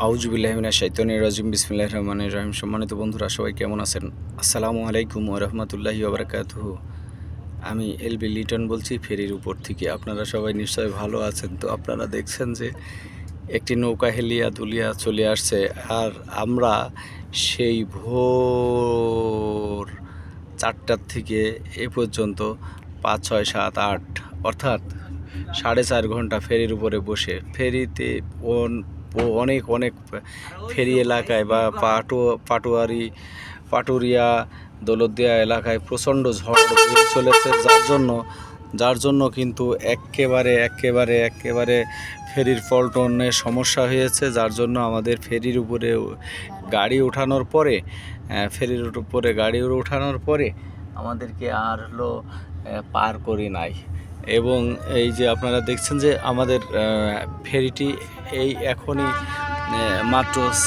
আউযুবিল্লাহি মিনাশ শাইতানির রাজিম বিসমিল্লাহির রহমানির রহিম। সম্মানিত বন্ধুরা, সবাই কেমন আছেন? আসসালামু আলাইকুম ওয়া রাহমাতুল্লাহি ওয়া বারাকাতুহু। আমি এলবি লিটন বলছি ফেরির উপর থেকে। আপনারা সবাই নিশ্চয়ই ভালো আছেন। তো আপনারা দেখছেন যে একটি নৌকা হেলিয়া দুলিয়া চলে আসছে, আর আমরা সেই ভোর 4টার থেকে এ পর্যন্ত 5, 6, 7, 8 অর্থাৎ 4.5 ঘন্টা ফেরির উপরে বসে ফেরিতে অনেক অনেক ফেরি এলাকায় বা পাটুরিয়া দৌলতদিয়া এলাকায় প্রচণ্ড ঝড় বয়ে চলেছে, যার জন্য কিন্তু একেবারে ফেরির পল্টনের সমস্যা হয়েছে। যার জন্য আমাদের ফেরির উপরে গাড়ি ওঠানোর পরে আমাদেরকে আর পার করি নাই। এবং এই যে আপনারা দেখছেন যে আমাদের ফেরিটি এই এখনই মাত্র